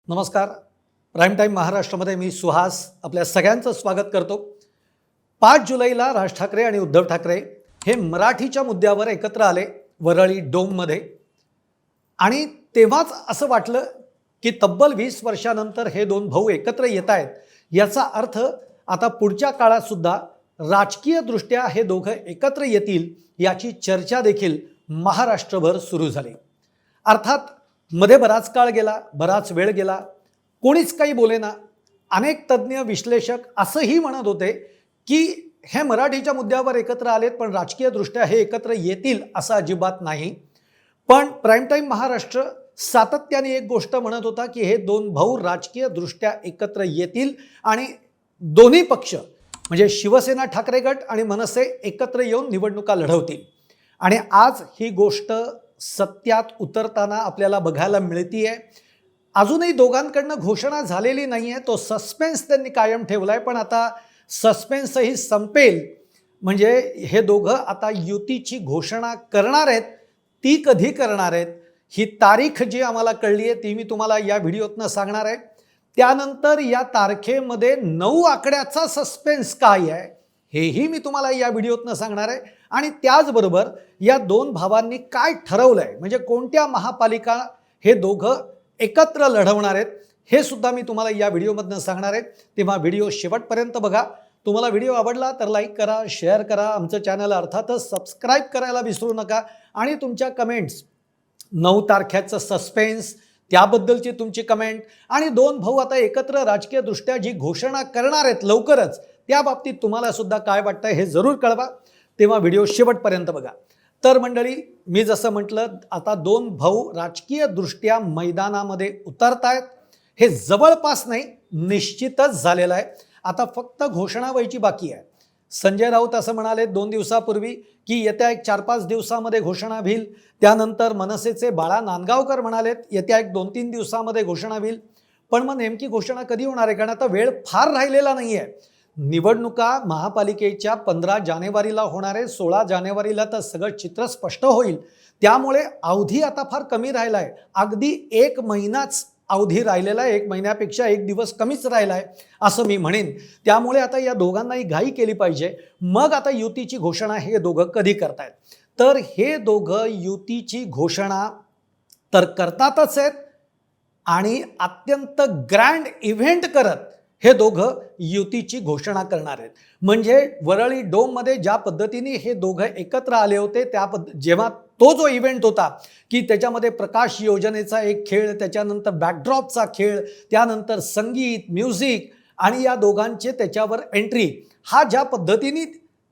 नमस्कार. Prime time महाराष्ट्रामध्ये मी सुहास आपल्या सगळ्यांचं स्वागत करतो. 5 जुलैला राज ठाकरे आणि उद्धव ठाकरे हे मराठीच्या मुद्द्यावर एकत्र आले वरळी डोममध्ये. आणि तेव्हाच असं वाटलं की तब्बल 20 वर्षानंतर हे दोन भाऊ एकत्र येत आहेत. याचा अर्थ आता पुढच्या काळात सुद्धा राजकीयदृष्ट्या हे दोघं एकत्र येतील याची चर्चा देखील महाराष्ट्रभर सुरू झाली. अर्थात मध्ये बराच काळ गेला, बराच वेळ गेला, कोणीच काही बोलेना. अनेक तज्ज्ञ विश्लेषक असंही म्हणत होते की हे मराठीच्या मुद्द्यावर एकत्र आलेत पण राजकीयदृष्ट्या हे एकत्र येतील असं अजिबात नाही. पण प्राईम टाईम महाराष्ट्र सातत्याने एक गोष्ट म्हणत होता की हे दोन भाऊ राजकीयदृष्ट्या एकत्र येतील आणि दोन्ही पक्ष म्हणजे शिवसेना ठाकरे गट आणि मनसे एकत्र येऊन निवडणुका लढवतील. आणि आज ही गोष्ट सत्यात उतरताना आपल्याला बघायला मिळतीये. अजूनही दोघांकडनं घोषणा झालेली नाही आहे, तो सस्पेन्स त्यांनी कायम ठेवलाय. पण आता सस्पेन्सही संपेल म्हणजे हे दोघं आता युतीची घोषणा करणार आहेत. ती कधी करणार आहेत ही तारीख जी आम्हाला कळली आहे ती मी तुम्हाला या व्हिडिओतनं सांगणार आहे. त्यानंतर या तारखेमध्ये 9 आकड्याचा सस्पेन्स काय आहे हेही मी तुम्हाला या व्हिडिओतनं सांगणार आहे. आणि त्याचबरोबर या दोन भावांनी काय ठरवलंय म्हणजे कोणत्या महापालिका हे दोघं एकत्र लढवणार आहेत हे सुद्धा मी तुम्हाला या व्हिडिओमधनं सांगणार आहे. तेव्हा व्हिडिओ शेवटपर्यंत बघा. तुम्हाला व्हिडिओ आवडला तर लाईक करा, शेअर करा, आमचं चॅनल अर्थातच सबस्क्राईब करायला विसरू नका. आणि तुमच्या कमेंट्स 9 तारखेचं सस्पेन्स त्याबद्दलची तुमची कमेंट आणि दोन भाऊ आता एकत्र राजकीयदृष्ट्या जी घोषणा करणार आहेत लवकरच त्या बाबतीत तुम्हाला सुद्धा काय वाटतं हे जरूर कळवा. तेव्हा व्हिडिओ शेवटपर्यंत बघा. तर मंडळी, मी जसं म्हटलं आता दोन भाऊ राजकीयदृष्ट्या मैदानामध्ये उतरतायत. हे जवळपास नाही, निश्चितच झालेलं आहे. आता फक्त घोषणा व्हायची बाकी आहे. संजय राऊत असं म्हणाले 2 दिवसापूर्वी की येत्या 4-5 दिवसामध्ये घोषणा होईल. त्यानंतर मनसेचे बाळा नांदगावकर म्हणालेत येत्या 2-3 दिवसामध्ये घोषणा होईल. पण मग नेमकी घोषणा कधी होणार आहे? कारण आता वेळ फार राहिलेला नाही आहे. निवडणुका महापालिकेच्या 15 जानेवारीला होणार आहे. 16 जानेवारीला तर सगळं चित्र स्पष्ट होईल. त्यामुळे अवधी आता फार कमी राहिला आहे. अगदी 1 महिनाच अवधी राहिलेला आहे. 1 महिन्यापेक्षा 1 दिवस कमीच राहिला आहे असं मी म्हणेन. त्यामुळे आता या दोघांनाही घाई केली पाहिजे. मग आता युतीची घोषणा हे दोघं कधी करतायत? तर हे दोघं युतीची घोषणा तर करतातच आहेत आणि अत्यंत ग्रँड इव्हेंट करत हे दोघं युतीची घोषणा करणार आहेत. म्हणजे वरळी डोममध्ये ज्या पद्धतीने हे दोघं एकत्र आले होते जेव्हा तो जो इव्हेंट होता की त्याच्यामध्ये प्रकाश योजनेचा एक खेळ, त्याच्यानंतर बॅकड्रॉपचा खेळ, त्यानंतर संगीत, म्युझिक आणि या दोघांचे त्याच्यावर एंट्री, हा ज्या पद्धतीने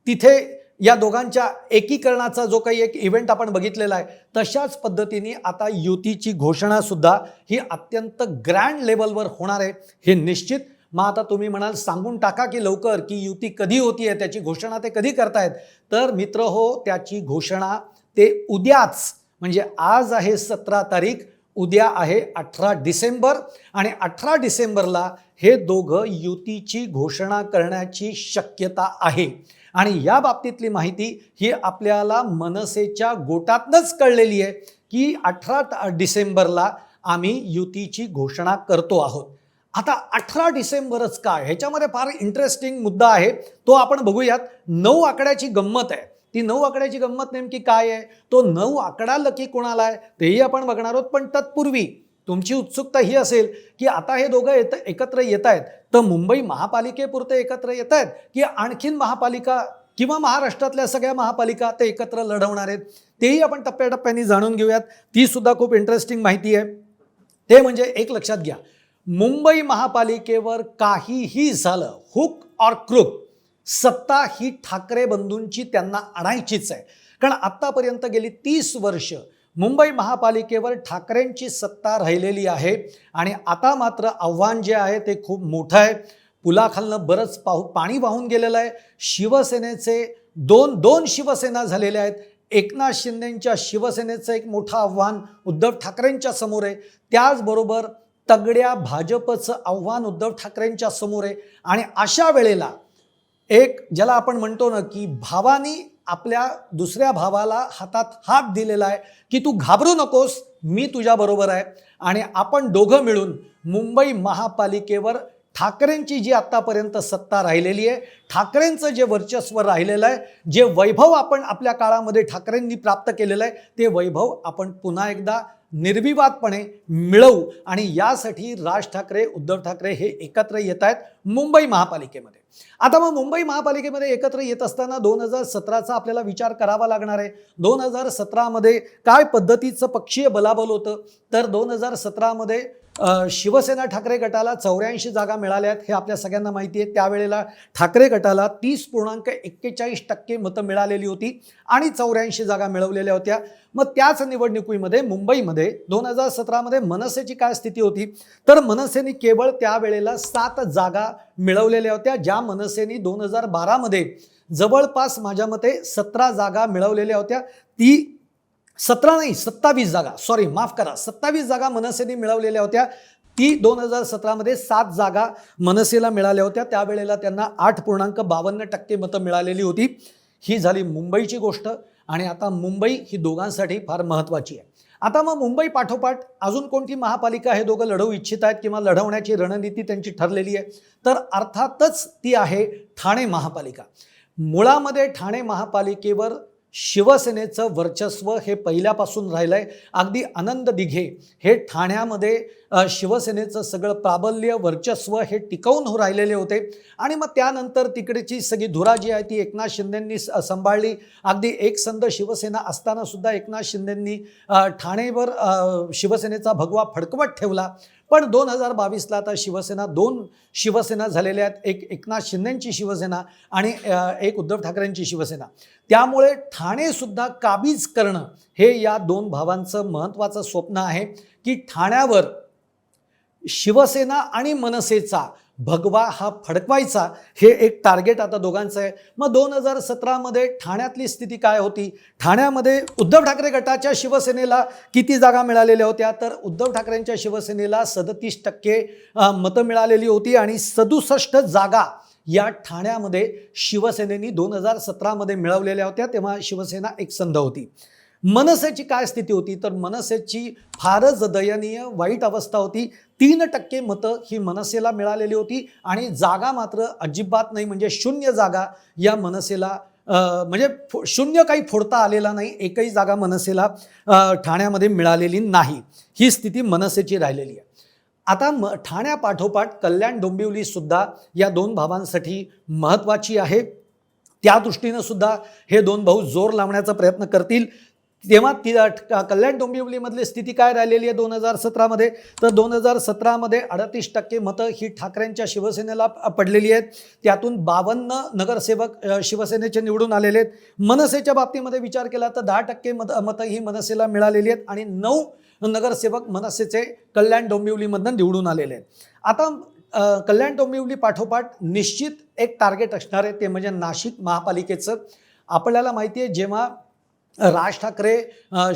तिथे या दोघांच्या एकीकरणाचा जो काही एक इव्हेंट आपण बघितलेला आहे तशाच पद्धतीने आता युतीची घोषणा सुद्धा ही अत्यंत ग्रँड लेवलवर होणार आहे हे निश्चित. मग आता तुम्ही म्हणाल सांगून टाका की लवकर की युती कधी होती आहे, त्याची घोषणा ते कधी करतायत? तर मित्र हो, त्याची घोषणा ते उद्याच म्हणजे आज आहे 17 तारीख, उद्या आहे 18 डिसेंबर आणि 18 डिसेंबरला हे दोघं युतीची घोषणा करण्याची शक्यता आहे. आणि या बाबतीतली माहिती ही आपल्याला मनसेच्या गोटातनंच कळलेली आहे की 18 डिसेंबरला आम्ही युतीची घोषणा करतो आहोत. आता 18 डिसेंबरच काय? ह्याच्यामध्ये फार इंटरेस्टिंग मुद्दा आहे, तो आपण बघूयात. 9 आकड्याची गंमत आहे. ती 9 आकड्याची गंमत नेमकी काय आहे? तो 9 आकडा लकी कोणाला आहे तेही आपण बघणार आहोत. पण तत्पूर्वी तुमची उत्सुकता ही असेल की आता हे दोघं एकत्र येत आहेत तर मुंबई महापालिकेपुरते एकत्र येत आहेत की आणखीन महापालिका किंवा महाराष्ट्रातल्या सगळ्या महापालिका ते एकत्र लढवणार आहेत तेही आपण टप्प्याटप्प्याने जाणून घेऊयात. ती सुद्धा खूप इंटरेस्टिंग माहिती आहे. ते म्हणजे एक लक्षात घ्या, मुंबई महापालिकेवर काहीही झालं, हुक और क्रुक, सत्ता ही ठाकरे बंधूंची त्यांना आणायचीच आहे. कारण आत्तापर्यंत गेली 30 वर्ष मुंबई महापालिकेवर ठाकरेंची सत्ता राहिलेली आहे. आणि आता मात्र आव्हान जे आहे ते खूप मोठं आहे. पुलाखालनं बरंच पाणी वाहून गेलेलं आहे. शिवसेनेचे दोन शिवसेना झालेल्या आहेत. एकनाथ शिंदेंच्या शिवसेनेचं एक मोठं आव्हान उद्धव ठाकरेंच्या समोर आहे. त्याचबरोबर तगड्या भाजपचं आव्हान उद्धव ठाकरेंच्या समोर आहे. आणि अशा वेळेला एक ज्याला आपण म्हणतो ना की भावानी आपल्या दुसऱ्या भावाला हातात हात दिलेला आहे की तू घाबरू नकोस, मी तुझ्या बरोबर आहे आणि आपण दोघं मिळून मुंबई महापालिकेवर ठाकरेंची जी आत्तापर्यंत सत्ता राहिलेली आहे, ठाकरेंचं जे वर्चस्व राहिलेलं आहे, जे वैभव आपण आपल्या काळामध्ये ठाकरेंनी प्राप्त केलेलं आहे, ते वैभव आपण पुन्हा एकदा निर्विवादपणे मिळवू. आणि यासाठी राज ठाकरे, उद्धव ठाकरे हे एकत्र येत आहेत मुंबई महापालिकेमध्ये. आता मग मुंबई महापालिकेमध्ये एकत्र येत असताना 2017चा आपल्याला विचार करावा लागणार आहे. 2017मध्ये काय पद्धतीचं पक्षीय बलाबल होतं, तर 2017मध्ये शिवसेना ठाकरे गटाला 84 जागा मिळाल्या आहेत, हे आपल्या सगळ्यांना माहिती आहे. त्यावेळेला ठाकरे गटाला 30.41% मतं मिळालेली होती आणि 84 जागा मिळवलेल्या होत्या. मग त्याच निवडणुकीमध्ये मुंबईमध्ये 2017मध्ये मनसेची काय स्थिती होती, तर मनसेने केवळ त्यावेळेला 7 जागा मिळवलेल्या होत्या, ज्या मनसेने 2012मध्ये जवळपास माझ्या मते 17 जागा मिळवलेल्या होत्या. ती 17 नाही 27 जागा, सॉरी माफ करा, 27 जागा मनसेने मिळवलेल्या होत्या. ती 2017मध्ये 7 जागा मनसेला मिळाल्या होत्या. त्यावेळेला त्यांना 8.52% मतं मिळालेली होती. ही झाली मुंबईची गोष्ट. आणि आता मुंबई ही दोघांसाठी फार महत्त्वाची आहे. आता मग मुंबई पाठोपाठ अजून कोणती महापालिका हे दोघं लढवू इच्छित आहेत किंवा लढवण्याची रणनीती त्यांची ठरलेली आहे, तर अर्थातच ती आहे ठाणे महापालिका. मुळामध्ये ठाणे महापालिकेवर शिवसेनेचं वर्चस्व हे पहिल्यापासून राहिलं आहे. अगदी आनंद दिघे हे ठाण्यामध्ये शिवसेनेचं सगळं प्राबल्य, वर्चस्व हे टिकवून राहिलेले होते. आणि मग त्यानंतर तिकडची सगळी धुरा जी आहे ती एकनाथ शिंदेंनी सांभाळली. अगदी एकसंध शिवसेना असताना सुद्धा एकनाथ शिंदेंनी ठाणेवर शिवसेनेचा भगवा फडकवत ठेवला. पण 2022ला आता शिवसेना 2 शिवसेना झालेल्या आहेत, एक एकनाथ शिंदेंची शिवसेना आणि एक उद्धव ठाकरेंची शिवसेना. त्यामुळे ठाणे सुद्धा काबीज करणं हे या 2 भावांचं महत्त्वाचं स्वप्न आहे की ठाण्यावर शिवसेना आणि मनसेचा भगवा हा फडकवायचा, हे एक टार्गेट आता दोघांचं आहे. मग 2017मध्ये ठाण्यातली स्थिती काय होती, ठाण्यामध्ये उद्धव ठाकरे गटाच्या शिवसेनेला किती जागा मिळालेल्या होत्या, तर उद्धव ठाकरेंच्या शिवसेनेला 37% मतं मिळालेली होती आणि 67 जागा या ठाण्यामध्ये शिवसेनेनी 2017मध्ये मिळवलेल्या होत्या. तेव्हा शिवसेना एकसंध होती. मनसेची काय स्थिती होती, तर मनसेची फारच दयनीय वाईट अवस्था होती. 3% मतं ही मनसेला मिळालेली होती आणि जागा मात्र अजिबात नाही, म्हणजे 0 जागा या मनसेला म्हणजे 0 काही फोडता आलेला नाही. एकही जागा मनसेला ठाण्यामध्ये मिळालेली नाही. ही स्थिती मनसेची राहिलेली आहे. आता ठाण्यापाठोपाठ कल्याण डोंबिवली सुद्धा या 2 भावांसाठी महत्त्वाची आहे. त्या दृष्टीनं सुद्धा हे 2 भाऊ जोर लावण्याचा प्रयत्न करतील. तेव्हा कल्याण डोंबिवलीमधली स्थिती काय राहिलेली आहे 2017मध्ये, तर 2017मध्ये 38% मतं ही ठाकरेंच्या शिवसेनेला पडलेली आहेत. त्यातून 52 नगरसेवक शिवसेनेचे निवडून आलेले आहेत. मनसेच्या बाबतीमध्ये विचार केला तर 10% मतं ही मनसेला मिळालेली आहेत आणि 9 नगरसेवक मनसेचे कल्याण डोंबिवलीमधून निवडून आलेले आहेत. आता कल्याण डोंबिवली पाठोपाठ निश्चित एक टार्गेट असणार आहे, ते म्हणजे नाशिक महापालिकेचं. आपल्याला माहिती आहे जेव्हा राज ठाकरे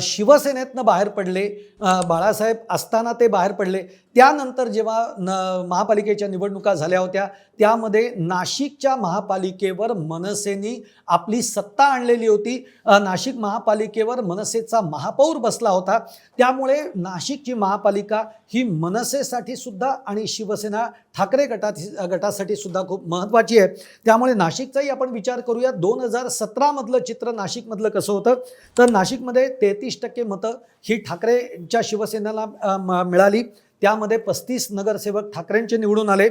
शिवसेनेतनं बाहेर पडले, बाळासाहेब असताना ते बाहेर पडले, त्यानंतर जेव्हा महापालिकेच्या निवडणुका झाल्या होत्या त्यामध्ये नाशिकच्या महापालिकेवर मनसेनी आपली सत्ता आणलेली होती. नाशिक महापालिकेवर मनसेचा महापौर बसला होता. त्यामुळे नाशिकची महापालिका ही मनसेसाठी सुद्धा आणि शिवसेना ठाकरे गटासाठी सुद्धा खूप महत्त्वाची आहे. त्यामुळे नाशिकचाही आपण विचार करूया. 2017मधलं चित्र नाशिकमधलं कसं होतं, तर नाशिकमध्ये 33% मतं ही ठाकरेंच्या शिवसेनेला मिळाली. त्यामध्ये 35 नगरसेवक ठाकरेंचे निवडून आले.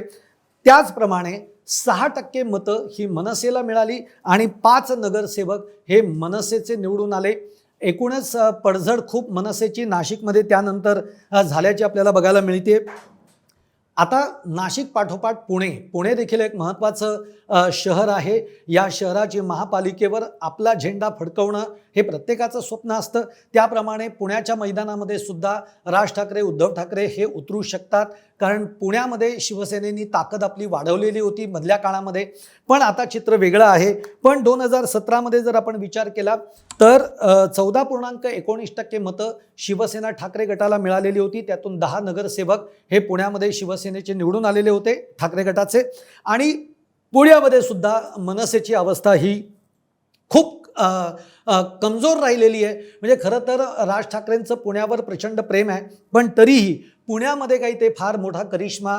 त्याचप्रमाणे 6% मतं ही मनसेला मिळाली आणि 5 नगरसेवक हे मनसेचे निवडून आले. एकूणच पडझड खूप मनसेची नाशिकमध्ये त्यानंतर झाल्याची आपल्याला बघायला मिळते. आता नाशिक पाठोपाठ पुणे देखील एक महत्त्वाचं शहर आहे. या शहराची महापालिकेवर आपला झेंडा फडकवणं हे प्रत्येकाचं स्वप्न असतं. त्याप्रमाणे पुण्याच्या मैदानामध्ये सुद्धा राज ठाकरे, उद्धव ठाकरे हे उतरू शकतात, कारण पुण्यामध्ये शिवसेनेनी ताकद आपली वाढवलेली होती मधल्या काळामध्ये. पण आता चित्र वेगळं आहे. पण 2017मध्ये जर आपण विचार केला तर 14.19% मतं शिवसेना ठाकरे गटाला मिळालेली होती. त्यातून 10 नगरसेवक हे पुण्यामध्ये शिवसेनेचे निवडून आलेले होते ठाकरे गटाचे. आणि पुण्यामध्ये सुद्धा मनसेची अवस्था ही खूप कमजोर राहिलेली आहे. म्हणजे खरं तर राज ठाकरेंचं पुण्यावर प्रचंड प्रेम आहे, पण तरीही पुण्यामध्ये काही ते फार मोठा करिश्मा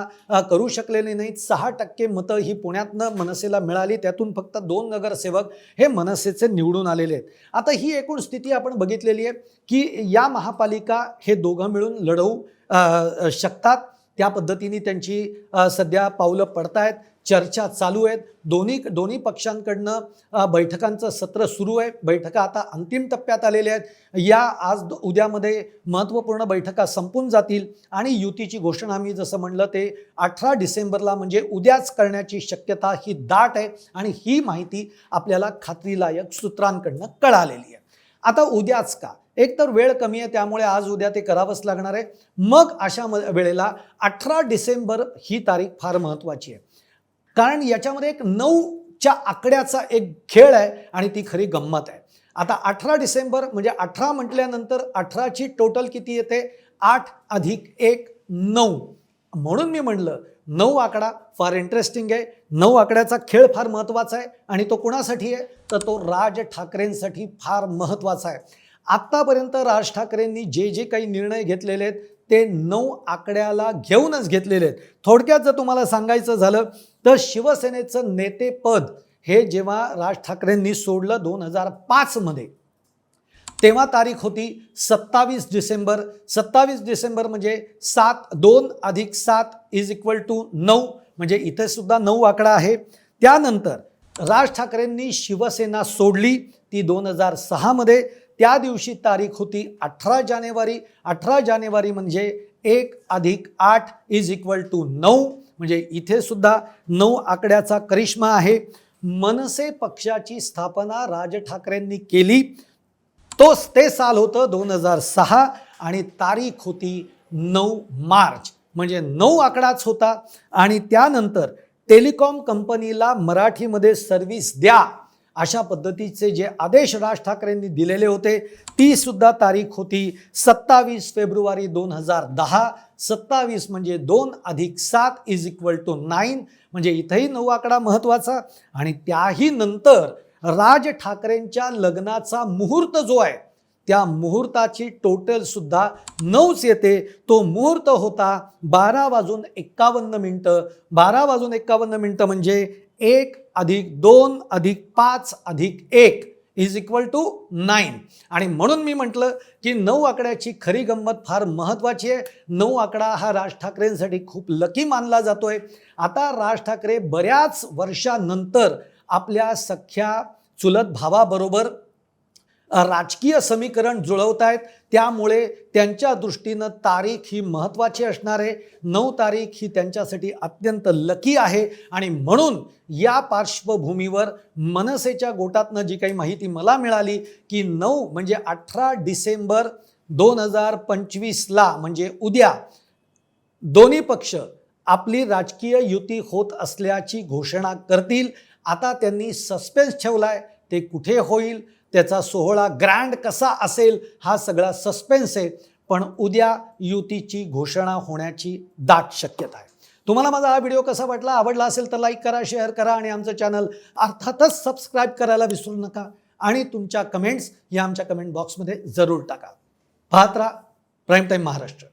करू शकलेले नाहीत. 6% मतं ही पुण्यातनं मनसेला मिळाली, त्यातून फक्त 2 नगरसेवक हे मनसेचे निवडून आलेले आहेत. आता ही एकूण स्थिती आपण बघितलेली आहे की या महापालिका हे दोघं मिळून लढवू शकतात. त्या पद्धतीने त्यांची सध्या पावलं पडतायत, चर्चा चालू आहेत. दोन्ही पक्षांकडनं बैठकांचं सत्र सुरू आहे. बैठका आता अंतिम टप्प्यात आलेल्या आहेत. या आज उद्यामध्ये महत्त्वपूर्ण बैठका संपून जातील आणि युतीची घोषणा मी जसं म्हणलं ते 18 डिसेंबरला म्हणजे उद्याच करण्याची शक्यता ही दाट आहे आणि ही माहिती आपल्याला खात्रीलायक सूत्रांकडनं कळालेली आहे. आता उद्याच का? एक तर वेळ कमी आहे, त्यामुळे आज उद्या ते करावंच लागणार आहे. मग अशा वेळेला 18 डिसेंबर ही तारीख फार महत्त्वाची आहे, कारण याच्यामध्ये एक 9च्या आकड्याचा एक खेळ आहे आणि ती खरी गंमत आहे. आता 18 डिसेंबर म्हणजे 18 म्हटल्यानंतर 18ची टोटल किती येते? 8 + 1 9. म्हणून मी म्हणलं 9 आकडा फार इंटरेस्टिंग आहे. 9 आकड्याचा खेळ फार महत्त्वाचा आहे आणि तो कोणासाठी आहे? तर तो राज ठाकरेंसाठी फार महत्त्वाचा आहे. आत्तापर्यंत राज ठाकरेंनी जे काही निर्णय घेतलेले आहेत ते 9 आकड्याला घेऊनच घेतलेले आहेत. थोडक्यात जर तुम्हाला सांगायचं झालं तर शिवसेनेचं नेतेपद हे जेव्हा राज ठाकरेंनी सोडलं 2005 मध्ये, तेव्हा तारीख होती 27 डिसेंबर. 27 डिसेंबर म्हणजे 2 + 7 = 9, म्हणजे इथे सुद्धा 9 आकडा आहे. त्यानंतर राज ठाकरेंनी शिवसेना सोडली ती 2006 मध्ये. त्या दिवशी तारीख होती 18 जानेवारी. 18 जानेवारी म्हणजे 1 + 8 = 9, म्हणजे इथे सुद्धा 9 आकड्याचा करिश्मा आहे. मनसे पक्षाची स्थापना राज ठाकरेंनी केली, ते साल होतं 2006 आणि तारीख होती 9 मार्च, म्हणजे 9 आकडाच होता. आणि त्यानंतर टेलिकॉम कंपनीला मराठीमध्ये सर्व्हिस द्या अशा पद्धतीचे जे आदेश राज ठाकरेंनी दिलेले होते, ती सुद्धा तारीख होती 27 फेब्रुवारी 2010. 27 म्हणजे 2 + 7 = 9, म्हणजे इथेही 9 आकडा महत्त्वाचा. आणि त्याही नंतर राज ठाकरेंच्या लग्नाचा मुहूर्त जो आहे त्या मुहूर्ताची टोटल सुद्धा 9च येते. तो मुहूर्त होता 12:51. 12:51 म्हणजे 1 + 2 + 5 + 1 = 9. आणि म्हणून मी म्हटलं की 9 आकड्याची खरी गंमत फार महत्त्वाची आहे. 9 आकडा हा राज ठाकरेंसाठी खूप लकी मानला जातोय. आता राज ठाकरे बऱ्याच वर्षानंतर आपल्या सख्या चुलत भावाबरोबर राजकीय समीकरण जुळवतायत, त्यामुळे त्यांच्या दृष्टीनं तारीख ही महत्त्वाची असणार आहे. 9 तारीख ही त्यांच्यासाठी अत्यंत लकी आहे. आणि म्हणून या पार्श्वभूमीवर मनसेच्या गोटातनं जी काही माहिती मला मिळाली की 9 म्हणजे 18 डिसेंबर 2025ला म्हणजे उद्या दोन्ही पक्ष आपली राजकीय युती होत असल्याची घोषणा करतील. आता त्यांनी सस्पेन्स ठेवलाय, ते कुठे होईल, त्याचा सोहळा ग्रँड कसा असेल, हा सगळा सस्पेन्स आहे. पण उद्या युतीची घोषणा होण्याची दाट शक्यता आहे. तुम्हाला माझा हा व्हिडिओ कसा वाटला? आवडला असेल तर लाईक करा, शेअर करा आणि आमचं चॅनल अर्थातच सबस्क्राईब करायला विसरू नका. आणि तुमच्या कमेंट्स या आमच्या कमेंट बॉक्समध्ये जरूर टाका. पाहत राहा प्राईम टाईम महाराष्ट्र.